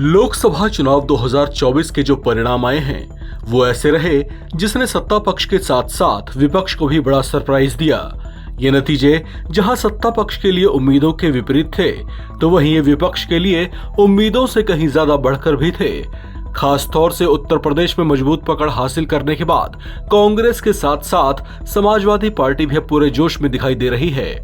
लोकसभा चुनाव 2024 के जो परिणाम आए हैं वो ऐसे रहे जिसने सत्ता पक्ष के साथ साथ विपक्ष को भी बड़ा सरप्राइज दिया। ये नतीजे जहां सत्ता पक्ष के लिए उम्मीदों के विपरीत थे, तो वहीं ये विपक्ष के लिए उम्मीदों से कहीं ज्यादा बढ़कर भी थे। खास तौर से उत्तर प्रदेश में मजबूत पकड़ हासिल करने के बाद कांग्रेस के साथ साथ समाजवादी पार्टी भी पूरे जोश में दिखाई दे रही है।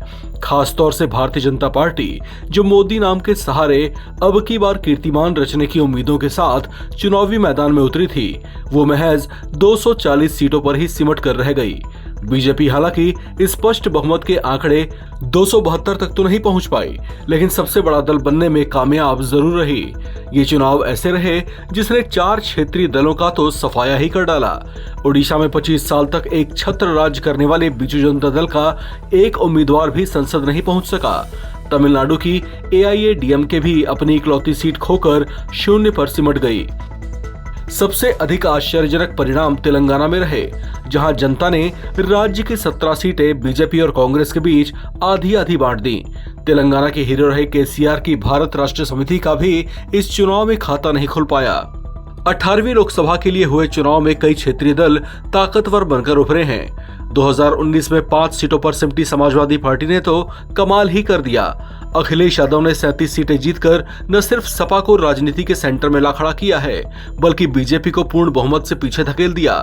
खास तौर से भारतीय जनता पार्टी, जो मोदी नाम के सहारे अब की बार कीर्तिमान रचने की उम्मीदों के साथ चुनावी मैदान में उतरी थी, वो महज 240 सीटों पर ही सिमट कर रह गई। बीजेपी हालांकि स्पष्ट बहुमत के आंकड़े 272 तक तो नहीं पहुंच पाई, लेकिन सबसे बड़ा दल बनने में कामयाब जरूर रही। ये चुनाव ऐसे रहे जिसने 4 क्षेत्रीय दलों का तो सफाया ही कर डाला। ओडिशा में 25 साल तक एक छत्र राज करने वाले बीजू जनता दल का एक उम्मीदवार भी संसद नहीं पहुंच सका। तमिलनाडु की AIADMK भी अपनी इकलौती सीट खोकर शून्य पर सिमट गई। सबसे अधिक आश्चर्यजनक परिणाम तेलंगाना में रहे, जहां जनता ने राज्य की 17 सीटें बीजेपी और कांग्रेस के बीच आधी आधी बांट दी। तेलंगाना के हीरो रहे KCR की भारत राष्ट्र समिति का भी इस चुनाव में खाता नहीं खुल पाया। 18वीं लोकसभा के लिए हुए चुनाव में कई क्षेत्रीय दल ताकतवर बनकर उभरे हैं। 2019 में 5 सीटों पर सिमटी समाजवादी पार्टी ने तो कमाल ही कर दिया। अखिलेश यादव ने 37 सीटें जीतकर न सिर्फ सपा को राजनीति के सेंटर में ला खड़ा किया है, बल्कि बीजेपी को पूर्ण बहुमत से पीछे धकेल दिया।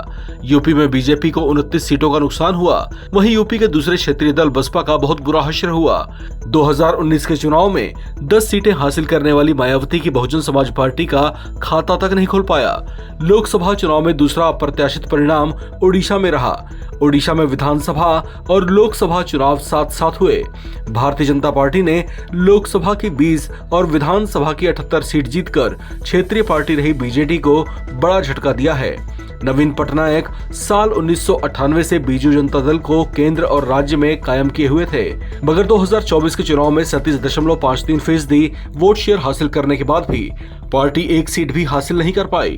यूपी में बीजेपी को 29 सीटों का नुकसान हुआ, वहीं यूपी के दूसरे क्षेत्रीय दल बसपा का बहुत बुरा हश्र हुआ। 2019 के चुनाव में 10 सीटें हासिल करने वाली मायावती की बहुजन समाज पार्टी का खाता तक नहीं खुल पाया। लोकसभा चुनाव में दूसरा अप्रत्याशित परिणाम ओडिशा में रहा। ओडिशा में विधानसभा और लोकसभा चुनाव साथ साथ हुए। भारतीय जनता पार्टी ने लोकसभा की 20 और विधानसभा की 78 सीट जीतकर क्षेत्रीय पार्टी रही बीजेडी को बड़ा झटका दिया है। नवीन पटनायक साल 1998 से बीजू जनता दल को केंद्र और राज्य में कायम किए हुए थे, मगर 2024 के चुनाव में 37.53% वोट शेयर हासिल करने के बाद भी पार्टी एक सीट भी हासिल नहीं कर पाई।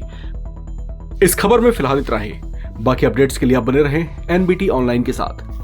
इस खबर में फिलहाल इतना ही। बाकी अपडेट्स के लिए आप बने रहें NBT ऑनलाइन के साथ।